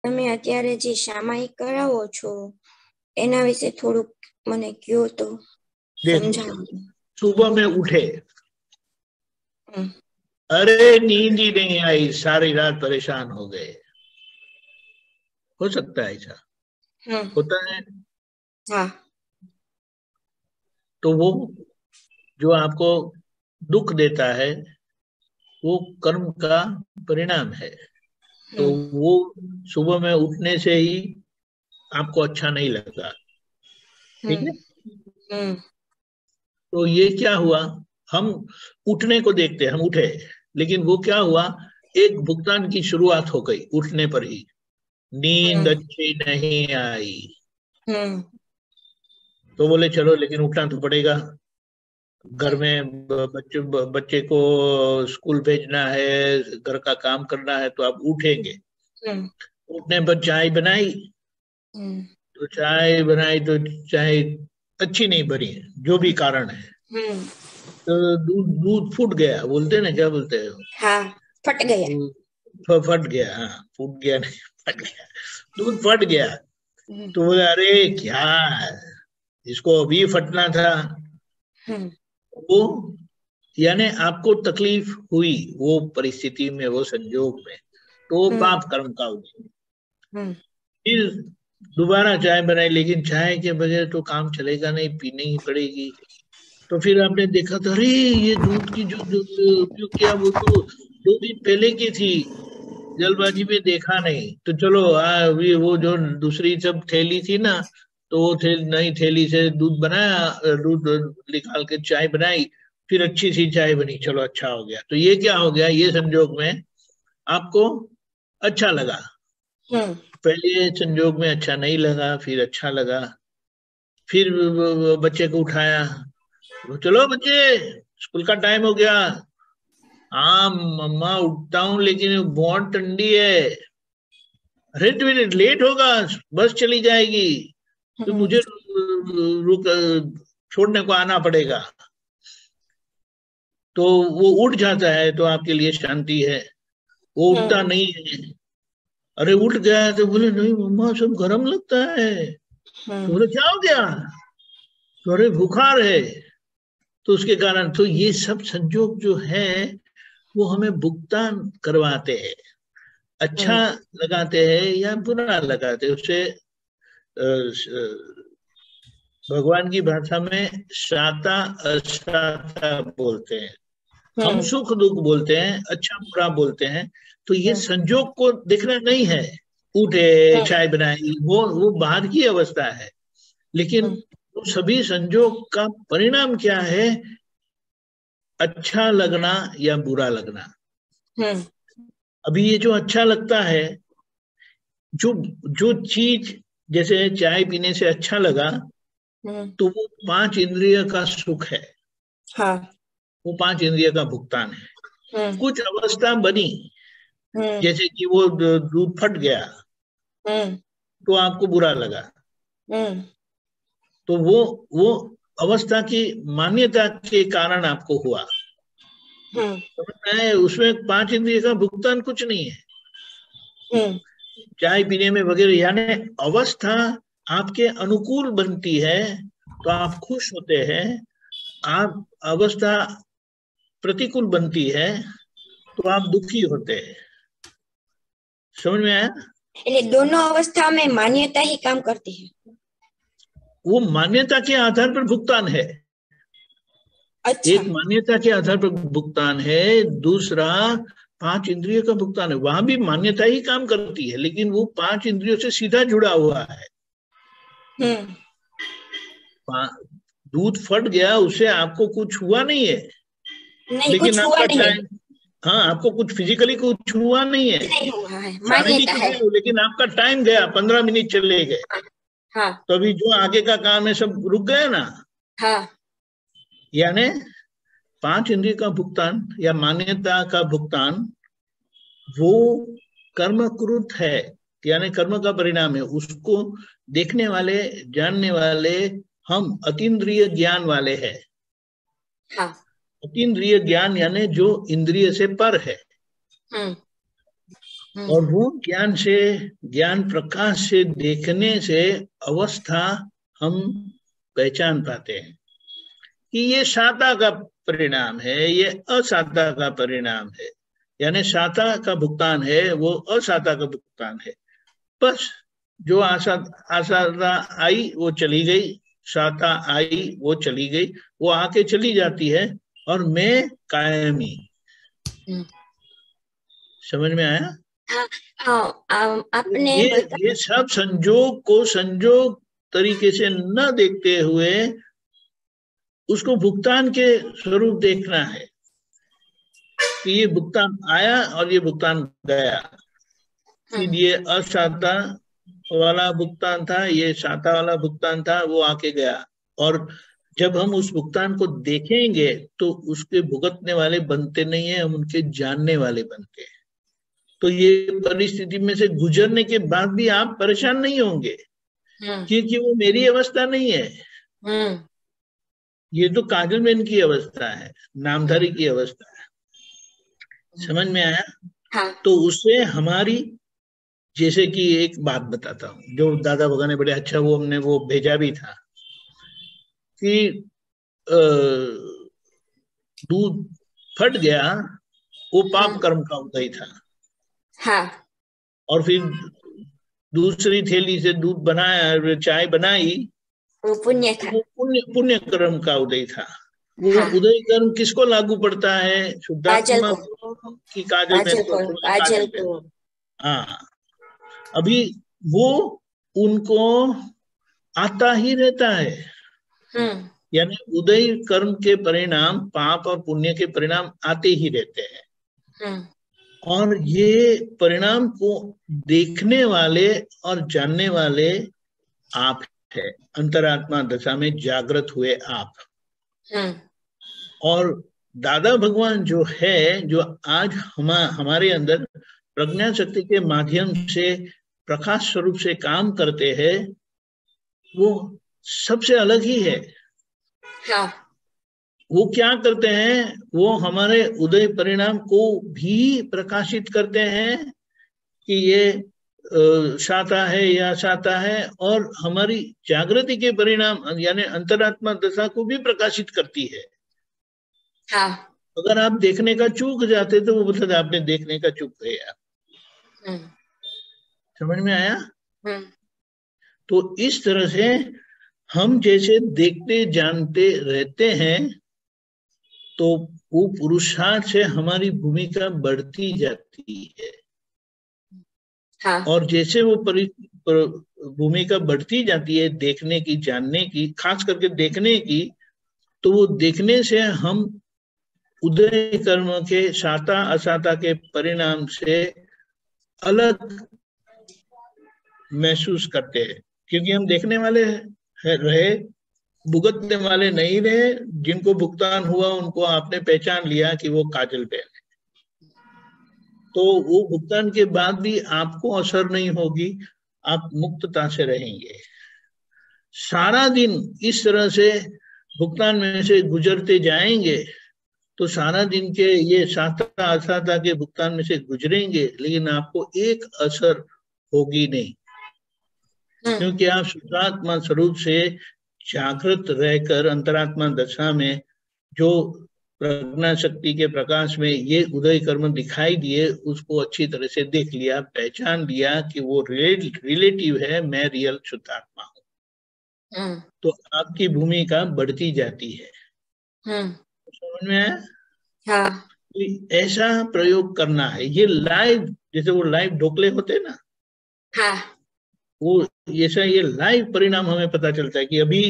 તમે અત્યારે જે સામાયિક કરાવો છો એના વિશે થોડુંક મને કહો તો સમજાવો। सुबह में उठे, अरे नींद ही नहीं आई, सारी रात परेशान हो गए, हो सकता है ऐसा, होता है। हाँ। तो वो जो आपको दुख देता है वो कर्म का परिणाम है। तो वो सुबह में उठने से ही आपको अच्छा नहीं लगा, ठीक है। तो ये क्या हुआ, हम उठने को देखते हैं, हम उठे, लेकिन वो क्या हुआ, एक भुगतान की शुरुआत हो गई उठने पर ही। नींद अच्छी नहीं आई, तो बोले चलो लेकिन उठना तो पड़ेगा, घर में बच्चे को स्कूल भेजना है, घर का काम करना है, तो आप उठेंगे। उठने पर चाय बनाई, तो चाय बनाई तो चाय अच्छी नहीं बनी, जो भी कारण है, तो दूध फूट गया, बोलते हैं ना, क्या बोलते हैं? हाँ, फट गया। फट गया, हाँ, फूट गया नहीं, फट गया, दूध फट गया। तो बोले अरे क्या, इसको अभी फटना था। वो यानी आपको तकलीफ हुई वो परिस्थिति में, वो संजोग में, तो पाप कर्म का उदय। फिर दोबारा चाय बनाई, लेकिन चाय के बगैर तो काम चलेगा नहीं, पीनी ही पड़ेगी। तो फिर आपने देखा था, अरे ये दूध की जो जो उपयोग किया वो तो 2 दिन पहले की थी, जल्दबाजी में देखा नहीं, तो चलो अभी वो जो दूसरी सब थैली थी ना, तो वो नई थैली से दूध बनाया, दूध निकाल के चाय बनाई, फिर अच्छी सी चाय बनी, चलो अच्छा हो गया। तो ये क्या हो गया, ये संजोग में आपको अच्छा लगा, पहले संजोग में अच्छा नहीं लगा, फिर अच्छा लगा। फिर बच्चे को उठाया, चलो बच्चे स्कूल का टाइम हो गया। हाँ मम्मा उठता हूँ, लेकिन बहुत ठंडी है। अरे 2 मिनट लेट होगा, बस चली जाएगी, तो मुझे रुक छोड़ने को आना पड़ेगा। तो वो उठ जाता है तो आपके लिए शांति है, वो उठता नहीं है। अरे उठ गया तो बोले नहीं मम्मा सब गर्म लगता है, तो बोले क्या हो गया, तो अरे बुखार है। तो उसके कारण, तो ये सब संजोग जो है वो हमें भुगतान करवाते हैं, अच्छा लगाते हैं या बुरा लगाते हैं, उससे भगवान की भाषा में शाता अशाता बोलते हैं, हम सुख दुख बोलते हैं, अच्छा बुरा बोलते हैं। तो ये संजोग को देखना नहीं है, उठे चाय बनाई, वो बाहर की अवस्था है, लेकिन तो सभी संजोग का परिणाम क्या है, अच्छा लगना या बुरा लगना। अभी ये जो अच्छा लगता है, जो जो चीज जैसे चाय पीने से अच्छा लगा, तो वो 5 इंद्रिय का सुख है, हाँ। वो 5 इंद्रिय का भुगतान है। कुछ अवस्था बनी, जैसे कि वो दूध फट गया, तो आपको बुरा लगा, तो वो अवस्था की मान्यता के कारण आपको हुआ, उसमें 5 इंद्रिय का भुगतान कुछ नहीं है। चाय पीने में वगैरह, यानी अवस्था आपके अनुकूल बनती है तो आप खुश होते हैं, आप अवस्था प्रतिकूल बनती है तो आप दुखी होते हैं। समझ में आया? दोनों अवस्था में मान्यता ही काम करती है, वो मान्यता के आधार पर भुगतान है। अच्छा। एक मान्यता के आधार पर भुगतान है, दूसरा 5 इंद्रियों का भुगतान है। वहां भी मान्यता ही काम करती है, लेकिन वो 5 इंद्रियों से सीधा जुड़ा हुआ है। दूध फट गया, उससे आपको कुछ हुआ नहीं है, नहीं, लेकिन कुछ आपका हुआ नहीं टाइम, हाँ आपको कुछ फिजिकली कुछ हुआ नहीं है, नहीं हुआ है, शारीरिक मान्यता है, लेकिन आपका टाइम गया, 15 मिनट चले गए, हाँ। तो अभी जो आगे का काम है सब रुक गया ना। हाँ। यानी 5 इंद्रिय का भुगतान या मान्यता का भुगतान वो कर्मकृत है, यानी कर्म का परिणाम है। उसको देखने वाले, जानने वाले हम अतीन्द्रिय ज्ञान वाले हैं। हाँ। अतीन्द्रिय ज्ञान यानी जो इंद्रिय से पर है। और वो ज्ञान प्रकाश से देखने से अवस्था हम पहचान पाते हैं कि ये साता का परिणाम है, ये असाता का परिणाम है। यानी साता का भुगतान है, वो असाता का भुगतान है। बस जो आसाता आई वो चली गई, साता आई वो चली गई, वो आके चली जाती है और मैं कायमी। समझ में आया? आपने ये सब संजोग को संजोग तरीके से न देखते हुए उसको भुगतान के स्वरूप देखना है कि ये भुगतान आया और ये भुगतान गया। फिर ये असाता वाला भुगतान था, ये साता वाला भुगतान था, वो आके गया। और जब हम उस भुगतान को देखेंगे तो उसके भुगतने वाले बनते नहीं है, हम उनके जानने वाले बनते हैं। तो ये परिस्थिति में से गुजरने के बाद भी आप परेशान नहीं होंगे, क्योंकि वो मेरी अवस्था नहीं है। ये तो काजल बेन की अवस्था है, नामधारी की अवस्था है। समझ में आया? हाँ। तो उससे हमारी, जैसे कि एक बात बताता हूँ जो दादा भगवान ने बड़े अच्छा वो हमने वो भेजा भी था कि दूध फट गया, वो पाप कर्म का उदय था। हाँ। और फिर दूसरी थैली से दूध बनाया, चाय बनाई, वो पुण्य था, वो पुण्य कर्म का उदय था। वो हाँ। उदय कर्म किसको लागू पड़ता है? शुद्धात्मा काजल को कि काजल में तो काजल को। हाँ, अभी वो उनको आता ही रहता है। यानी उदय कर्म के परिणाम, पाप और पुण्य के परिणाम आते ही रहते हैं। और ये परिणाम को देखने वाले और जानने वाले आप है, अंतरात्मा दशा में जागृत हुए आप। और दादा भगवान जो है, जो आज हमारे अंदर प्रज्ञा शक्ति के माध्यम से प्रकाश स्वरूप से काम करते हैं, वो सबसे अलग ही है। हाँ। वो क्या करते हैं? वो हमारे उदय परिणाम को भी प्रकाशित करते हैं कि ये साता है या साता है, और हमारी जागृति के परिणाम यानी अंतरात्मा दशा को भी प्रकाशित करती है। हाँ। अगर आप देखने का चूक जाते तो वो मतलब आपने देखने का चूक गया। समझ में आया? तो इस तरह से हम जैसे देखते जानते रहते हैं तो वो पुरुषार्थ से हमारी भूमिका बढ़ती जाती है। हाँ। और जैसे वो भूमिका बढ़ती जाती है देखने की, जानने की, खास करके देखने की, तो वो देखने से हम उदय कर्म के साता असाता के परिणाम से अलग महसूस करते हैं, क्योंकि हम देखने वाले रहे, भुगतने वाले नहीं रहे। जिनको भुगतान हुआ उनको आपने पहचान लिया कि वो काजल बेन है, तो वो भुगतान के बाद भी आपको असर नहीं होगी, आप मुक्तता से रहेंगे। सारा दिन इस तरह से भुगतान में से गुजरते जाएंगे तो सारा दिन के ये साता असाता के भुगतान में से गुजरेंगे, लेकिन आपको एक असर होगी नहीं, क्योंकि आप शुद्धात्मा स्वरूप से जागृत रहकर अंतरात्मा दशा में जो प्रज्ञा शक्ति के प्रकाश में ये उदय कर्म दिखाई दिए, उसको अच्छी तरह से देख लिया, पहचान लिया कि वो रिलेटिव है, मैं रियल शुद्धात्मा हूँ। तो आपकी भूमिका बढ़ती जाती है। समझ में आया? हाँ। ऐसा प्रयोग करना है। ये लाइव, जैसे वो लाइव ढोकले होते हैं ना, हाँ। वो ऐसा ये लाइव परिणाम हमें पता चलता है कि अभी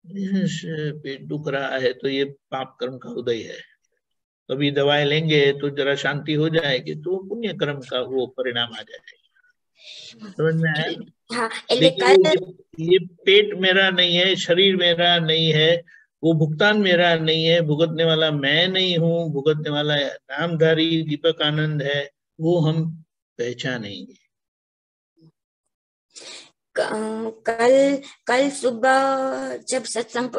पेट दुख रहा है तो ये पाप कर्म का उदय है, कभी दवाई लेंगे तो जरा शांति हो जाएगी तो पुण्य कर्म का वो परिणाम आ जाएगा। समझ में आया? हाँ, लेकिन ये पेट मेरा नहीं है, शरीर मेरा नहीं है, वो भुगतान मेरा नहीं है, भुगतने वाला मैं नहीं हूँ, भुगतने वाला नामधारी दीपक आनंद है, वो हम पहचानेंगे। कल सुबह जब सत्संग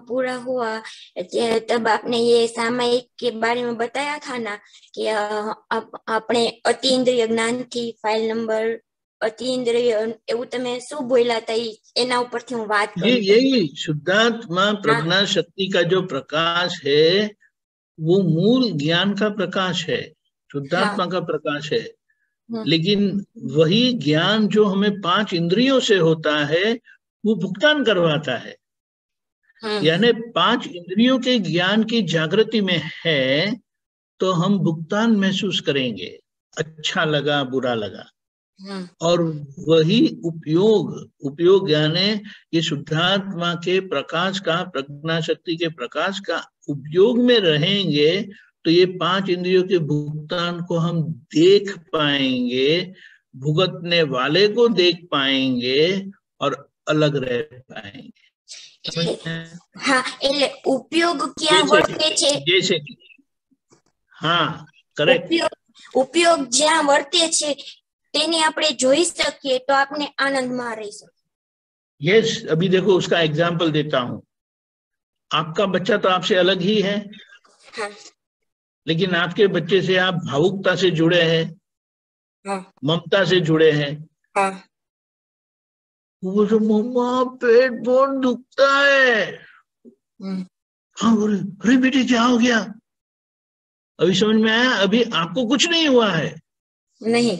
पूरा हुआ तब आपने ये सामायिक के बारे में बताया था ना कि अपने अतीन्द्रिय ज्ञान थी फाइल नंबर अतीन्द्रिय એવું તમે શું બોલ્યા હતા એના ઉપરથી હું વાત ये કરું यही शुद्धात्मा प्रज्ञा शक्ति का जो प्रकाश है वो मूल ज्ञान का प्रकाश है, शुद्धात्मा का प्रकाश है। लेकिन वही ज्ञान जो हमें 5 इंद्रियों से होता है वो भुगतान करवाता है। यानी 5 इंद्रियों के ज्ञान की जागृति में है तो हम भुगतान महसूस करेंगे, अच्छा लगा बुरा लगा। और वही उपयोग यानी ये शुद्धात्मा के प्रकाश का, प्रज्ञा शक्ति के प्रकाश का उपयोग में रहेंगे तो ये 5 इंद्रियों के भुगतान को हम देख पाएंगे, भुगतने वाले को देख पाएंगे और अलग रह पाएंगे। हाँ, એટલે उपयोग क्या वर्ते छे? जैसे कि हाँ करेक्ट, उपयोग જ્યાં વર્તે છે તેને આપણે જોઈ શકીએ તો આપણે આનંદમાં રહી શકીએ। यस, अभी देखो उसका एग्जाम्पल देता हूं। आपका बच्चा तो आपसे अलग ही है, हाँ। लेकिन आपके बच्चे से आप भावुकता से जुड़े हैं, हाँ। ममता से जुड़े हैं। हाँ। वो जो मम्मा पेट बहुत दुखता है, हाँ बोले अरे बेटे क्या हो गया? अभी समझ में आया? अभी आपको कुछ नहीं हुआ है, नहीं,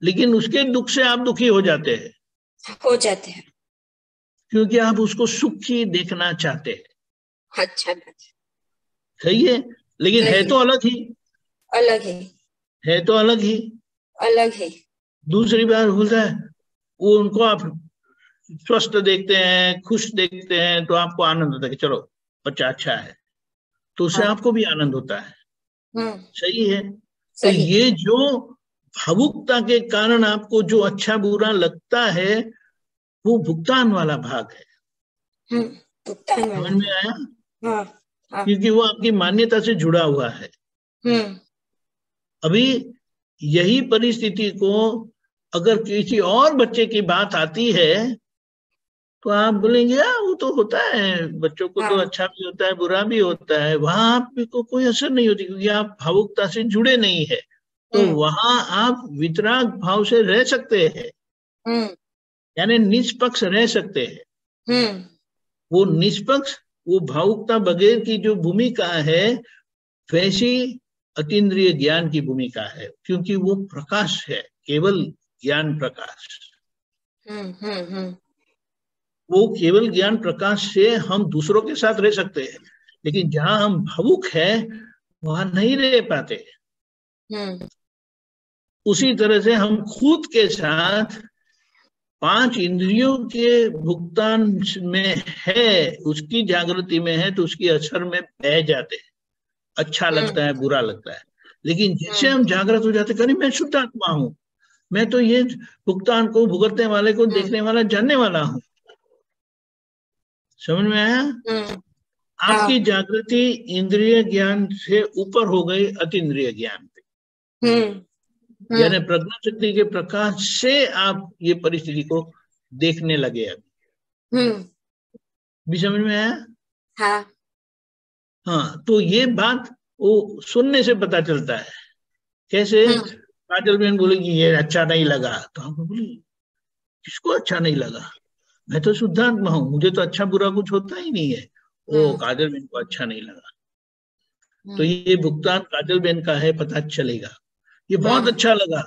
लेकिन उसके दुख से आप दुखी हो जाते हैं, क्योंकि आप उसको सुखी देखना चाहते हैं। अच्छा, सही है, लेकिन है तो अलग ही, है तो अलग ही। दूसरी बात बोलता है वो उनको आप स्वस्थ देखते हैं, खुश देखते हैं तो आपको आनंद होता है कि चलो बच्चा अच्छा है, तो उससे आपको भी आनंद होता है। सही है। तो ये जो भावुकता के कारण आपको जो अच्छा बुरा लगता है वो भुगतान वाला भाग है। समझ में आया? हाँ। क्योंकि वो आपकी मान्यता से जुड़ा हुआ है। अभी यही परिस्थिति को अगर किसी और बच्चे की बात आती है तो आप बोलेंगे वो तो होता है, बच्चों को तो अच्छा भी होता है बुरा भी होता है, वहां आपको कोई असर नहीं होती क्योंकि आप भावुकता से जुड़े नहीं है। तो वहां आप वितराग भाव से रह सकते हैं, यानी निष्पक्ष रह सकते हैं। वो निष्पक्ष, वो भावुकता बगैर की जो भूमिका है वैसी अतीन्द्रिय ज्ञान की भूमिका है, क्योंकि वो प्रकाश है, केवल ज्ञान प्रकाश। वो केवल ज्ञान प्रकाश से हम दूसरों के साथ रह सकते हैं, लेकिन जहां हम भावुक है वहां नहीं रह पाते। उसी तरह से हम खुद के साथ 5 इंद्रियों के भुगतान में है, उसकी जागृति में है तो उसकी असर में बह जाते हैं, अच्छा लगता है बुरा लगता है। लेकिन जैसे हम जागृत हो जाते हैं, मैं शुद्ध आत्मा हूं, मैं तो ये भुगतान को भुगतने वाले को देखने वाला जानने वाला हूं। समझ में आया? आपकी जागृति इंद्रिय ज्ञान से ऊपर हो गई अतीन्द्रिय ज्ञान पे, यानी प्रज्ञा शक्ति के प्रकाश से आप ये परिस्थिति को देखने लगे। अभी भी समझ में आया? हाँ, तो ये बात वो सुनने से पता चलता है। कैसे? काजल बहन बोलेगी ये अच्छा नहीं लगा, तो हम बोले किसको अच्छा नहीं लगा? मैं तो शुद्धात्मा हूं, मुझे तो अच्छा बुरा कुछ होता ही नहीं है। वो काजल बहन को अच्छा नहीं लगा, तो ये भुगतान काजल बहन का है, पता चलेगा। ये बहुत अच्छा लगा,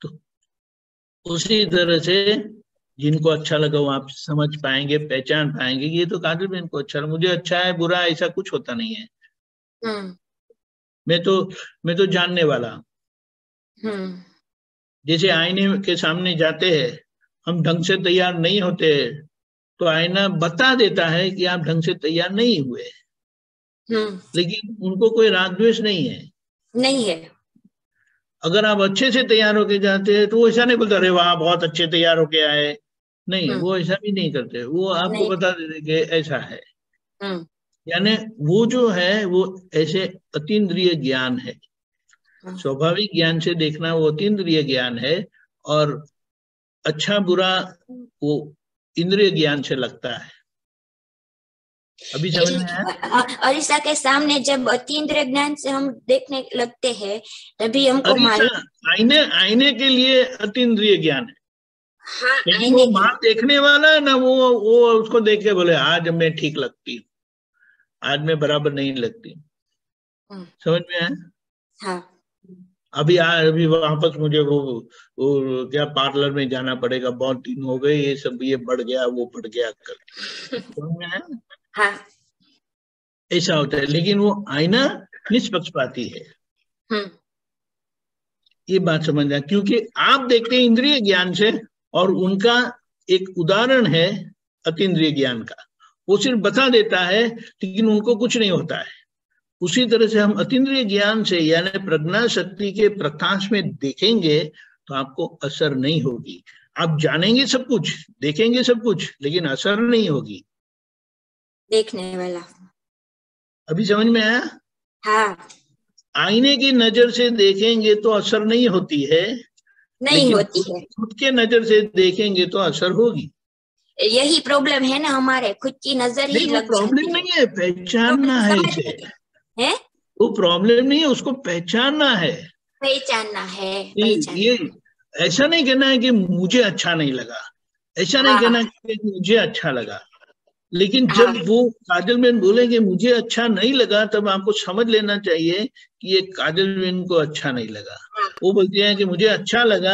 तो उसी तरह से जिनको अच्छा लगा वो आप समझ पाएंगे, पहचान पाएंगे ये तो काजल बहन को अच्छा, मुझे अच्छा है बुरा ऐसा कुछ होता नहीं है। मैं तो जानने वाला हूं। जैसे आईने के सामने जाते हैं, हम ढंग से तैयार नहीं होते तो आईना बता देता है कि आप ढंग से तैयार नहीं हुए, लेकिन उनको कोई राग द्वेष नहीं है। अगर आप अच्छे से तैयार होके जाते हैं तो वो ऐसा नहीं बोलता अरे वाह बहुत अच्छे तैयार होके आए, नहीं, वो ऐसा भी नहीं करते, वो आपको बता देते कि ऐसा है। यानी वो जो है वो ऐसे अतीन्द्रिय ज्ञान है। स्वाभाविक ज्ञान से देखना वो अतीन्द्रिय ज्ञान है, और अच्छा बुरा वो इंद्रिय ज्ञान से लगता है। अभी समझ में आया? अरीसा के सामने जब अतीन्द्रिय ज्ञान से हम देखने लगते हैं तभी हमको मालूम। आईने के लिए अतीन्द्रिय ज्ञान है। हाँ, लेकिन वो माँ देखने वाला है ना, वो उसको देख के बोले आज मैं ठीक लगती हूँ, आज मैं बराबर नहीं लगती। समझ में आया? हाँ। अभी वापस मुझे वो क्या पार्लर में जाना पड़ेगा, बहुत दिन हो गए, ये सब ये बढ़ गया वो बढ़ गया कर। समझ में आया? हाँ। ऐसा होता है, लेकिन वो आईना निष्पक्षपाती है। ये बात समझना, क्योंकि आप देखते हैं इंद्रिय ज्ञान से और उनका एक उदाहरण है अतीन्द्रिय ज्ञान का, वो सिर्फ बता देता है लेकिन उनको कुछ नहीं होता है। उसी तरह से हम अतीन्द्रिय ज्ञान से यानी प्रज्ञा शक्ति के प्रकाश में देखेंगे तो आपको असर नहीं होगी। आप जानेंगे सब कुछ, देखेंगे सब कुछ, लेकिन असर नहीं होगी देखने वाला। अभी समझ में आया? हाँ। आईने की नजर से देखेंगे तो असर नहीं होती है, नहीं होती है। खुद के नजर से देखेंगे तो असर होगी। यही प्रॉब्लम है ना हमारे, खुद की नजर ही लग जाती है। प्रॉब्लम नहीं है, पहचानना है इसे। है? वो प्रॉब्लम नहीं है, उसको पहचानना है। पहचानना है। ये ऐसा नहीं कहना है कि मुझे अच्छा नहीं लगा, ऐसा नहीं कहना कि मुझे अच्छा लगा, लेकिन जब वो काजल बहन बोलेंगे मुझे अच्छा नहीं लगा, तब आपको समझ लेना चाहिए कि ये काजल बहन को अच्छा नहीं लगा। वो बोलते हैं कि मुझे अच्छा लगा,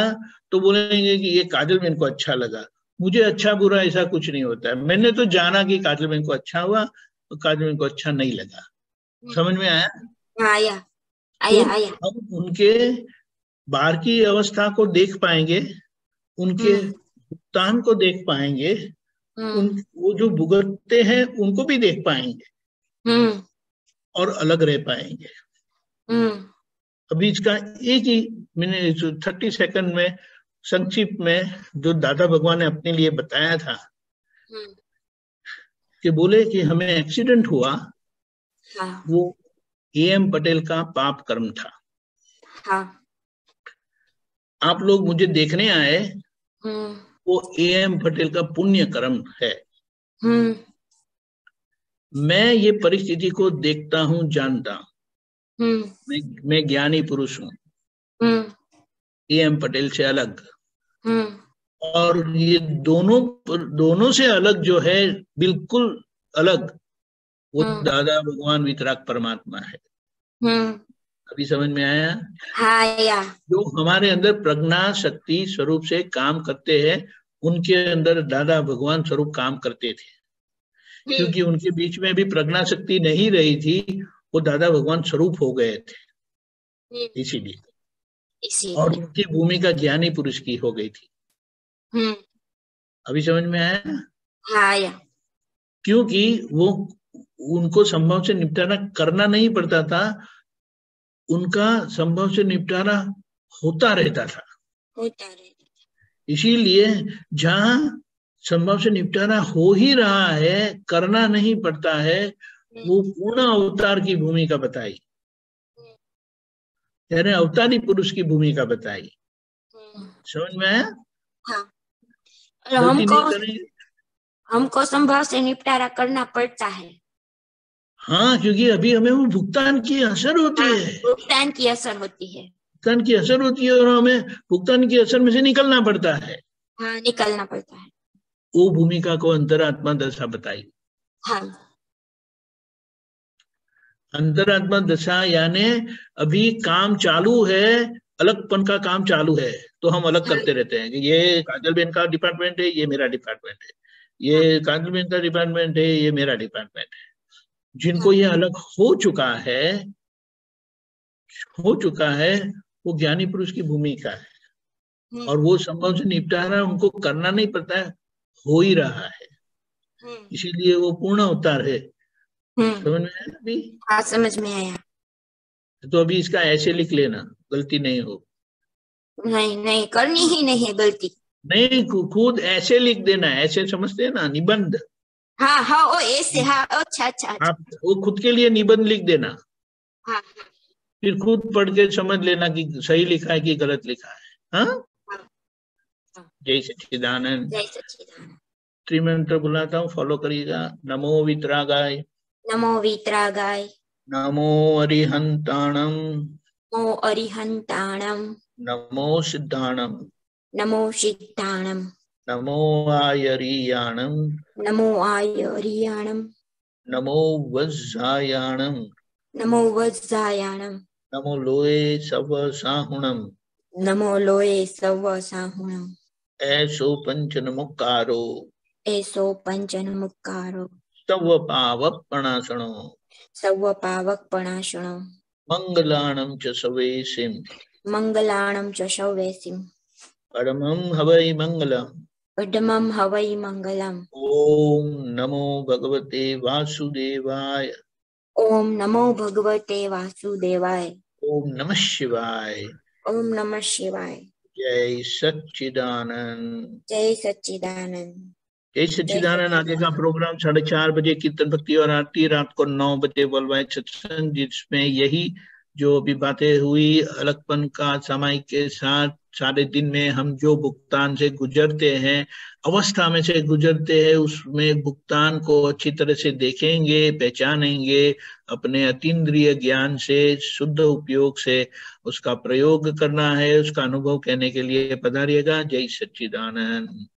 तो बोलेंगे कि ये काजल बहन को अच्छा लगा। मुझे अच्छा बुरा ऐसा कुछ नहीं होता है। मैंने तो जाना कि काजल बहन को अच्छा हुआ और काजल बहन को अच्छा नहीं लगा। समझ में आया? आया। हम उनके बाहर की अवस्था को देख पाएंगे, उनके भुगतान को देख पाएंगे, वो जो भुगतते हैं उनको भी देख पाएंगे और अलग रह पाएंगे। अभी इसका एक ही मिनट 30 सेकंड में संक्षिप्त में जो दादा भगवान ने अपने लिए बताया था कि बोले कि हमें एक्सीडेंट हुआ, वो एएम पटेल का पाप कर्म था। आप लोग मुझे देखने आए, वो एएम पटेल का पुण्य कर्म है। मैं ये परिस्थिति को देखता हूं, जानता हूं, मैं ज्ञानी पुरुष हूं, एएम पटेल से अलग। और ये दोनों से अलग जो है, बिल्कुल अलग, वो दादा भगवान वितराग परमात्मा है। अभी समझ में आया? हाँ। जो हमारे अंदर प्रज्ञा शक्ति स्वरूप से काम करते हैं, उनके अंदर दादा भगवान स्वरूप काम करते थे, क्योंकि उनके बीच में भी प्रज्ञा शक्ति नहीं रही थी, वो दादा भगवान स्वरूप हो गए थे इसीलिए। और उनकी भूमिका ज्ञानी पुरुष की हो गई थी। अभी समझ में आया? हाँ। क्योंकि वो उनको संभव से निपटारा करना नहीं पड़ता था, उनका संभव से निपटारा होता रहता था। इसीलिए जहां संभव से निपटारा हो ही रहा है, करना नहीं पड़ता है, वो पूर्ण अवतार की भूमिका बताई, यानी अवतारी पुरुष की भूमिका बताई। समझ में आया? हाँ। हमको संभव से निपटारा करना पड़ता है। हाँ, क्योंकि अभी हमें वो भुगतान की असर होती है। भुगतान की असर होती है। भुगतान की असर होती है और हमें भुगतान की असर में से निकलना पड़ता है। हाँ, निकलना पड़ता है। वो भूमिका को अंतरात्मा दशा बताई। हाँ। अंतरात्मा दशा यानी अभी काम चालू है, अलगपन का काम चालू है, तो हम अलग करते रहते हैं कि ये काजल बेन का डिपार्टमेंट है, ये मेरा डिपार्टमेंट है, ये काजल बेन का डिपार्टमेंट है, ये मेरा डिपार्टमेंट है। जिनको ये अलग हो चुका है, वो ज्ञानी पुरुष की भूमिका है, और वो संभव से निपटारा उनको करना नहीं पड़ता है, हो ही रहा है। इसीलिए वो पूर्ण अवतार है। समझ में आया? अभी हाँ, समझ में आया। तो अभी इसका ऐसे लिख लेना, गलती नहीं हो। नहीं करनी ही नहीं है गलती। नहीं, खुद ऐसे लिख देना, ऐसे समझते हैं ना, निबंध। हाँ, ओ ऐसे। हाँ, अच्छा। आप वो खुद के लिए निबंध लिख देना। हाँ। फिर खुद पढ़ के समझ लेना कि सही लिखा है कि गलत लिखा है। हाँ, जय सच्चिदानंद। जय सच्चिदानंद। त्रिमंत्र बुलाता हूँ, फॉलो करिएगा। नमो वितरागाय, नमो वीतरागाय, नमो अरिहंताणम, नमो अरिहंताणम, नमो सिद्धाणम, नमो सिद्धाणम, नमो आयरियाणम, नमो आयरियाणम, नमो वज्रायाणम, नमो वज्रायाणम, नमो लोए सव साहुणम, नमो लोये सव साहुणम, ऐसो पंचनमुक्कारो, एसो पंचनमुक्कारो, तव पावक प्रणाशनो, सव पावक पणाशणो, मंगलाणं च सवेसिम, मंगलाणं च शौवेसिम, परमं हवै मंगलम्। पद्मं हवै मंगलम्। ओम नमो भगवते वासुदेवाय, ओम नमो भगवते वासुदेवाय, ओम नमः शिवाय, ओम नमः शिवाय। जय सच्चिदानंद। जय सच्चिदानंद। जय जय सच्चिदानंद। आगे का सच्चिदानंद। प्रोग्राम 4:30 बजे कीर्तन भक्ति और आरती, रात को 9 बजे वर्ल्डवाइड सत्संग, जिसमें यही जो अभी बातें हुई अलगपन का सामायिक के साथ, सारे दिन में हम जो भुगतान से गुजरते हैं, अवस्था में से गुजरते हैं, उसमें भुगतान को अच्छी तरह से देखेंगे, पहचानेंगे, अपने अतीन्द्रिय ज्ञान से, शुद्ध उपयोग से उसका प्रयोग करना है। उसका अनुभव कहने के लिए पधारिएगा। जय सच्चिदानंद।